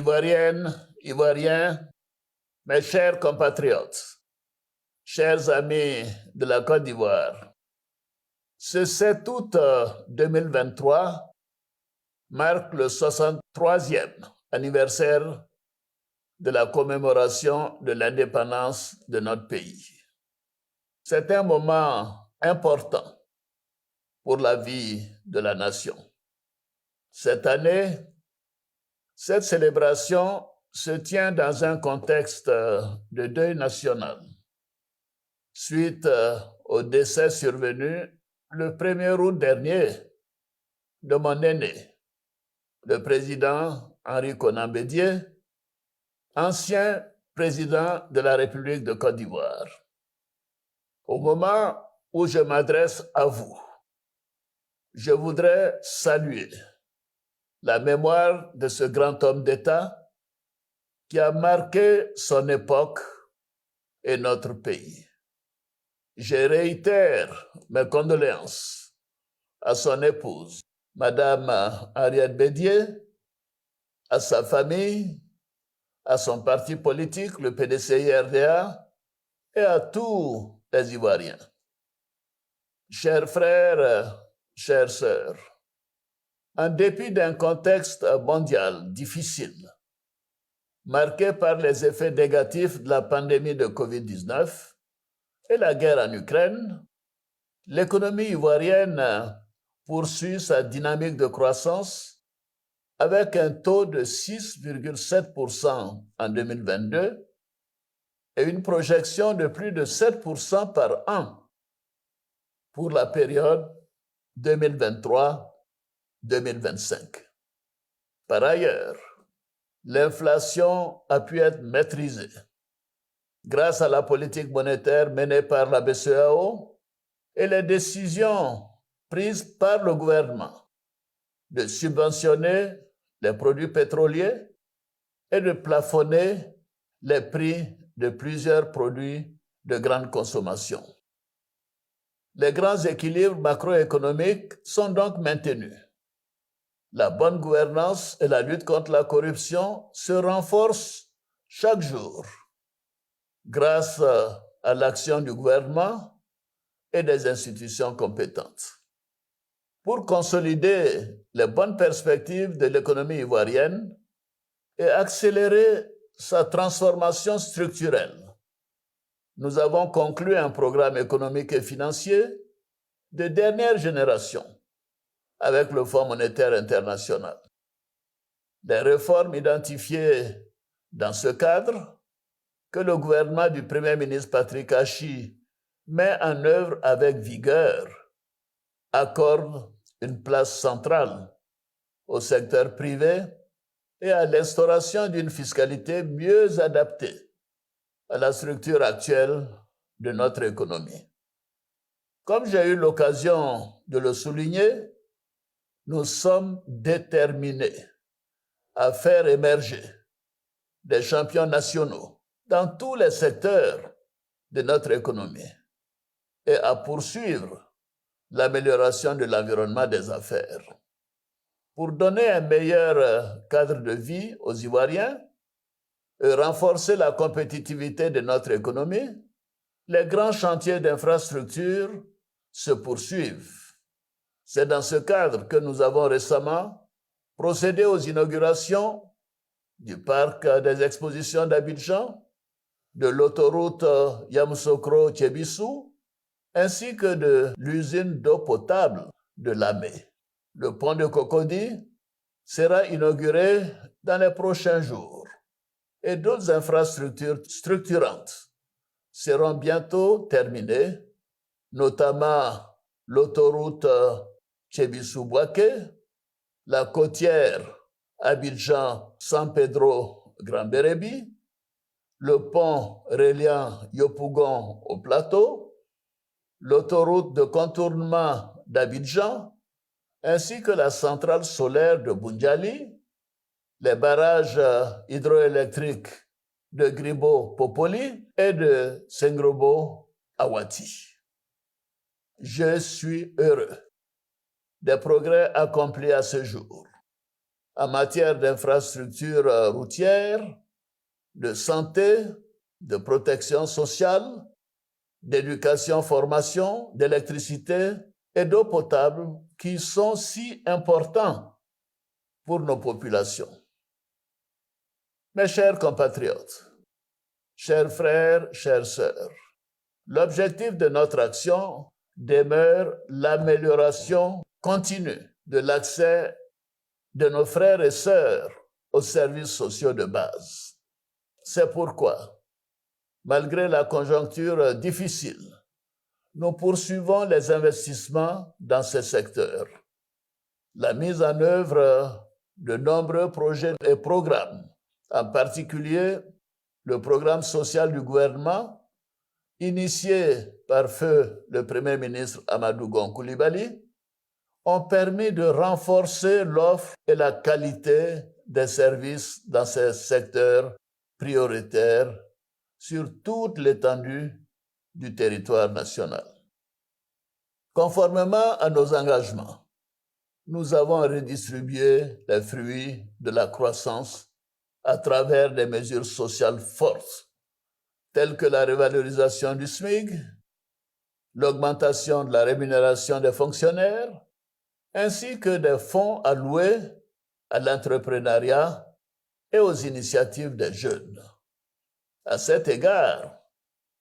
Ivoiriennes, Ivoiriens, mes chers compatriotes, chers amis de la Côte d'Ivoire, ce 7 août 2023 marque le 63e anniversaire de la commémoration de l'indépendance de notre pays. C'est un moment important pour la vie de la nation. Cette année, cette célébration se tient dans un contexte de deuil national, suite au décès survenu le 1er août dernier de mon aîné, le président Henri Konan Bédié, ancien président de la République de Côte d'Ivoire. Au moment où je m'adresse à vous, je voudrais saluer la mémoire de ce grand homme d'État qui a marqué son époque et notre pays. Je réitère mes condoléances à son épouse, Madame Henriette Bédié, à sa famille, à son parti politique, le PDCI-RDA, et à tous les Ivoiriens. Chers frères, chères sœurs, en dépit d'un contexte mondial difficile, marqué par les effets négatifs de la pandémie de COVID-19 et la guerre en Ukraine, l'économie ivoirienne poursuit sa dynamique de croissance avec un taux de 6,7% en 2022 et une projection de plus de 7% par an pour la période 2023-2025. Par ailleurs, l'inflation a pu être maîtrisée grâce à la politique monétaire menée par la BCEAO et les décisions prises par le gouvernement de subventionner les produits pétroliers et de plafonner les prix de plusieurs produits de grande consommation. Les grands équilibres macroéconomiques sont donc maintenus. La bonne gouvernance et la lutte contre la corruption se renforcent chaque jour grâce à l'action du gouvernement et des institutions compétentes. Pour consolider les bonnes perspectives de l'économie ivoirienne et accélérer sa transformation structurelle, nous avons conclu un programme économique et financier de dernière génération avec le Fonds monétaire international. Les réformes identifiées dans ce cadre, que le gouvernement du Premier ministre Patrick Achi met en œuvre avec vigueur, accordent une place centrale au secteur privé et à l'instauration d'une fiscalité mieux adaptée à la structure actuelle de notre économie. Comme j'ai eu l'occasion de le souligner, nous sommes déterminés à faire émerger des champions nationaux dans tous les secteurs de notre économie et à poursuivre l'amélioration de l'environnement des affaires. Pour donner un meilleur cadre de vie aux Ivoiriens et renforcer la compétitivité de notre économie, les grands chantiers d'infrastructure se poursuivent. C'est dans ce cadre que nous avons récemment procédé aux inaugurations du parc des expositions d'Abidjan, de l'autoroute Yamoussoukro-Thiébissou, ainsi que de l'usine d'eau potable de Lamé. Le pont de Cocody sera inauguré dans les prochains jours et d'autres infrastructures structurantes seront bientôt terminées, notamment l'autoroute Thiébissou-Bouaké, la côtière Abidjan-San Pedro-Grand Bérébi, le pont reliant Yopougon au plateau, l'autoroute de contournement d'Abidjan, ainsi que la centrale solaire de Boundiali, les barrages hydroélectriques de Gribo-Popoli et de Sengrobo-Awati. Je suis heureux des progrès accomplis à ce jour. en matière d'infrastructures routières, de santé, de protection sociale, d'éducation, formation, d'électricité et d'eau potable qui sont si importants pour nos populations. Mes chers compatriotes, chers frères, chères sœurs, l'objectif de notre action demeure l'amélioration continue de l'accès de nos frères et sœurs aux services sociaux de base. C'est pourquoi, malgré la conjoncture difficile, nous poursuivons les investissements dans ces secteurs. La mise en œuvre de nombreux projets et programmes, en particulier le programme social du gouvernement, initié par feu le Premier ministre Amadou Gon Coulibaly, ont permis de renforcer l'offre et la qualité des services dans ces secteurs prioritaires sur toute l'étendue du territoire national. Conformément à nos engagements, nous avons redistribué les fruits de la croissance à travers des mesures sociales fortes, telles que la revalorisation du SMIC, l'augmentation de la rémunération des fonctionnaires, ainsi que des fonds alloués à l'entrepreneuriat et aux initiatives des jeunes. À cet égard,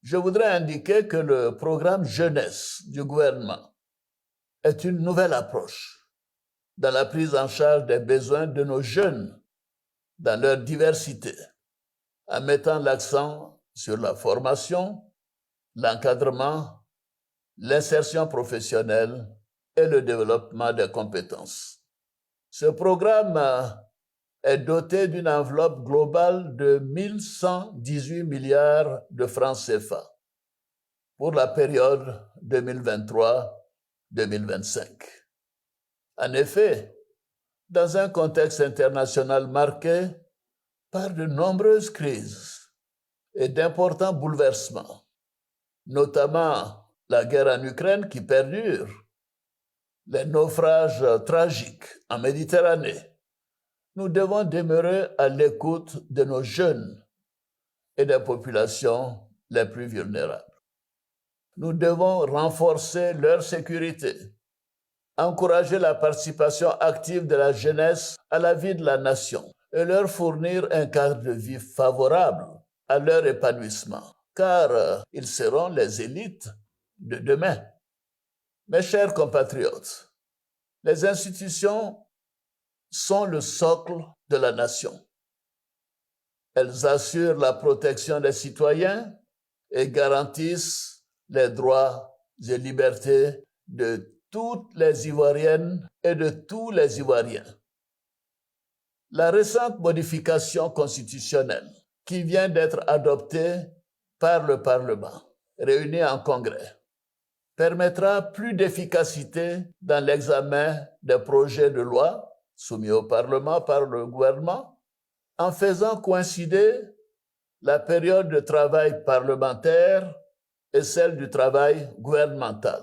je voudrais indiquer que le programme jeunesse du gouvernement est une nouvelle approche dans la prise en charge des besoins de nos jeunes dans leur diversité, en mettant l'accent sur la formation, l'encadrement, l'insertion professionnelle et le développement des compétences. Ce programme est doté d'une enveloppe globale de 1118 milliards de francs CFA pour la période 2023-2025. En effet, dans un contexte international marqué par de nombreuses crises et d'importants bouleversements, notamment la guerre en Ukraine qui perdure, les naufrages tragiques en Méditerranée, nous devons demeurer à l'écoute de nos jeunes et des populations les plus vulnérables. Nous devons renforcer leur sécurité, encourager la participation active de la jeunesse à la vie de la nation et leur fournir un cadre de vie favorable à leur épanouissement, car ils seront les élites de demain. Mes chers compatriotes, les institutions sont le socle de la nation. Elles assurent la protection des citoyens et garantissent les droits et libertés de toutes les Ivoiriennes et de tous les Ivoiriens. La récente modification constitutionnelle qui vient d'être adoptée par le Parlement, réuni en Congrès, permettra plus d'efficacité dans l'examen des projets de loi soumis au Parlement par le gouvernement, en faisant coïncider la période de travail parlementaire et celle du travail gouvernemental.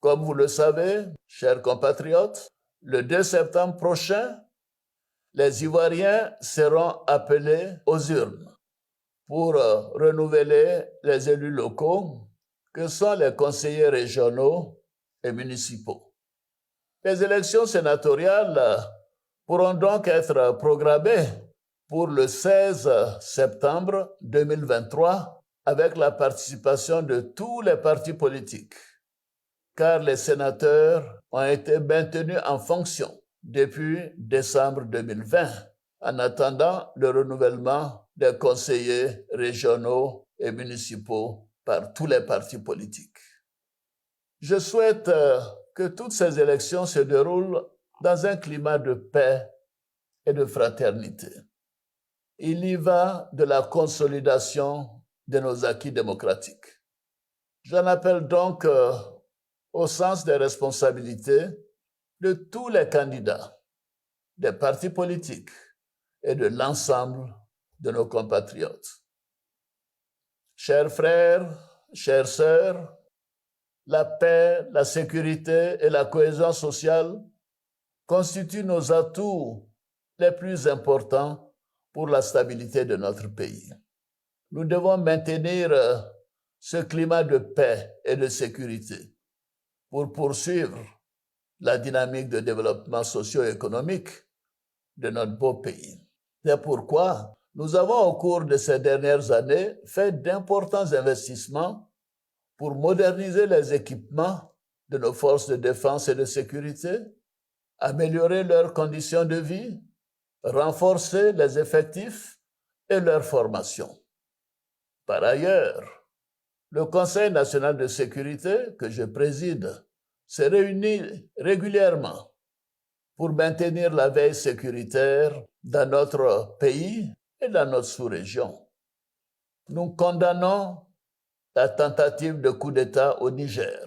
Comme vous le savez, chers compatriotes, le 2 septembre prochain, les Ivoiriens seront appelés aux urnes pour renouveler les élus locaux que sont les conseillers régionaux et municipaux. Les élections sénatoriales pourront donc être programmées pour le 16 septembre 2023 avec la participation de tous les partis politiques, car les sénateurs ont été maintenus en fonction depuis décembre 2020, en attendant le renouvellement des conseillers régionaux et municipaux par tous les partis politiques. Je souhaite que toutes ces élections se déroulent dans un climat de paix et de fraternité. Il y va de la consolidation de nos acquis démocratiques. J'en appelle donc au sens des responsabilités de tous les candidats, des partis politiques et de l'ensemble de nos compatriotes. Chers frères, chères sœurs, la paix, la sécurité et la cohésion sociale constituent nos atouts les plus importants pour la stabilité de notre pays. Nous devons maintenir ce climat de paix et de sécurité pour poursuivre la dynamique de développement socio-économique de notre beau pays. C'est pourquoi nous avons, au cours de ces dernières années, fait d'importants investissements pour moderniser les équipements de nos forces de défense et de sécurité, améliorer leurs conditions de vie, renforcer les effectifs et leur formation. Par ailleurs, le Conseil national de sécurité que je préside se réunit régulièrement pour maintenir la veille sécuritaire dans notre pays et dans notre sous-région. Nous condamnons la tentative de coup d'État au Niger,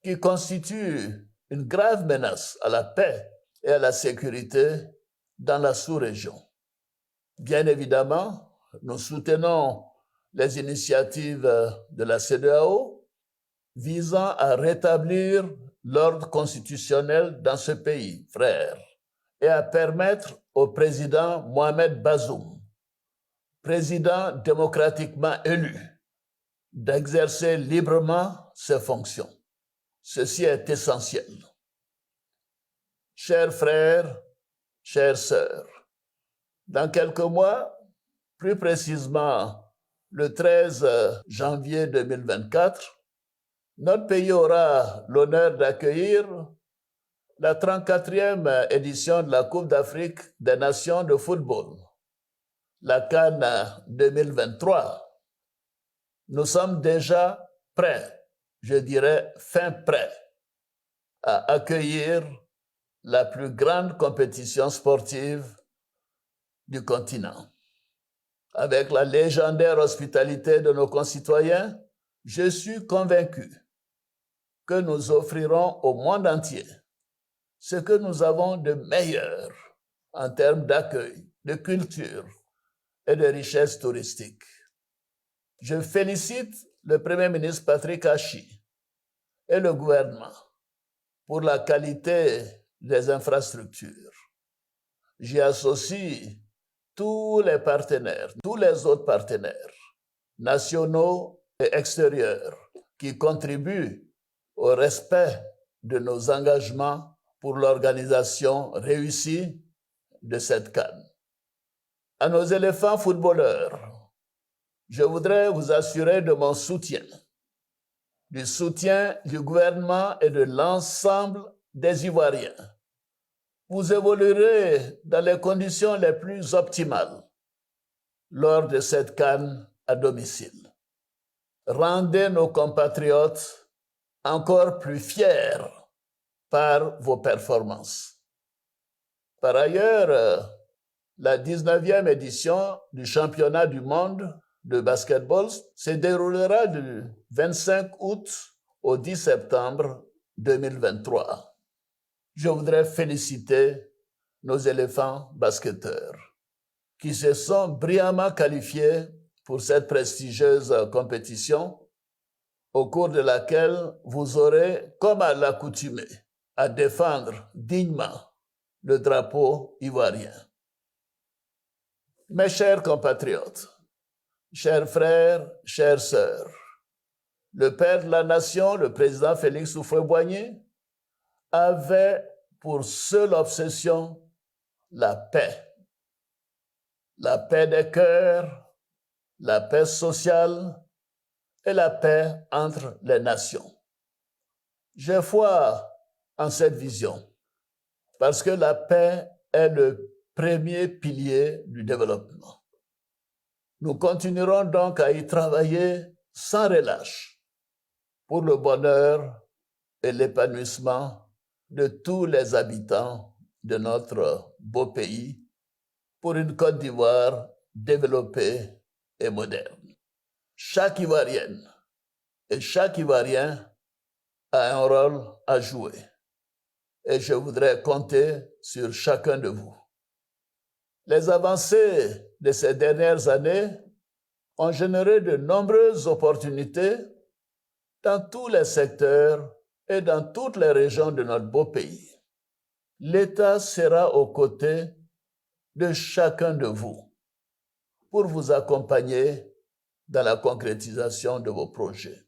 qui constitue une grave menace à la paix et à la sécurité dans la sous-région. Bien évidemment, nous soutenons les initiatives de la CEDEAO visant à rétablir l'ordre constitutionnel dans ce pays, frère, et à permettre au président Mohamed Bazoum, président démocratiquement élu, d'exercer librement ses fonctions. Ceci est essentiel. Chers frères, chères sœurs, dans quelques mois, plus précisément le 13 janvier 2024, notre pays aura l'honneur d'accueillir la 34e édition de la Coupe d'Afrique des Nations de football, la CAN 2023. Nous sommes déjà prêts, je dirais fin prêts, à accueillir la plus grande compétition sportive du continent. Avec la légendaire hospitalité de nos concitoyens, je suis convaincu que nous offrirons au monde entier ce que nous avons de meilleur en termes d'accueil, de culture et de richesse touristique. Je félicite le Premier ministre Patrick Achi et le gouvernement pour la qualité des infrastructures. J'y associe tous les partenaires, tous les autres partenaires, nationaux et extérieurs, qui contribuent au respect de nos engagements pour l'organisation réussie de cette CAN. À nos éléphants footballeurs, je voudrais vous assurer de mon soutien, du soutien du gouvernement et de l'ensemble des Ivoiriens. Vous évoluerez dans les conditions les plus optimales lors de cette CAN à domicile. Rendez nos compatriotes encore plus fiers par vos performances. Par ailleurs, la 19e édition du championnat du monde de basketball se déroulera du 25 août au 10 septembre 2023. Je voudrais féliciter nos éléphants basketteurs qui se sont brillamment qualifiés pour cette prestigieuse compétition au cours de laquelle vous aurez, comme à l'accoutumée, à défendre dignement le drapeau ivoirien. Mes chers compatriotes, chers frères, chères sœurs, le père de la nation, le président Félix Houphouët-Boigny, avait pour seule obsession la paix des cœurs, la paix sociale et la paix entre les nations. J'ai foi en cette vision parce que la paix est le premier pilier du développement. Nous continuerons donc à y travailler sans relâche pour le bonheur et l'épanouissement de tous les habitants de notre beau pays pour une Côte d'Ivoire développée et moderne. Chaque Ivoirienne et chaque Ivoirien a un rôle à jouer et je voudrais compter sur chacun de vous. Les avancées de ces dernières années ont généré de nombreuses opportunités dans tous les secteurs et dans toutes les régions de notre beau pays. l'État sera aux côtés de chacun de vous pour vous accompagner dans la concrétisation de vos projets.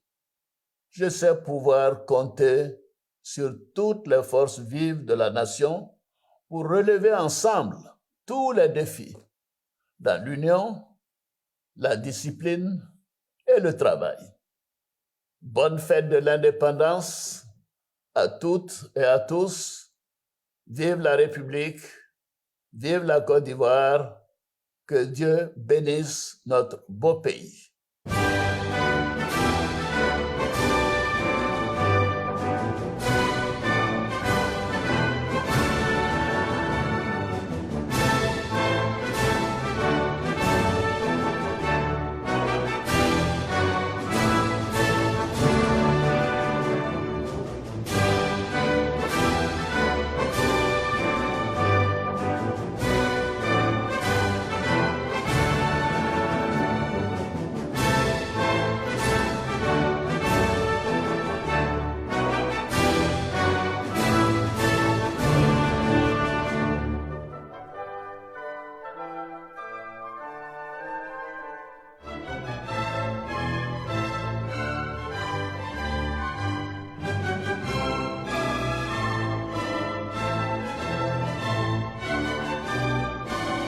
Je sais pouvoir compter sur toutes les forces vives de la nation pour relever ensemble tous les défis dans l'union, la discipline et le travail. Bonne fête de l'indépendance à toutes et à tous. Vive la République, vive la Côte d'Ivoire, que Dieu bénisse notre beau pays.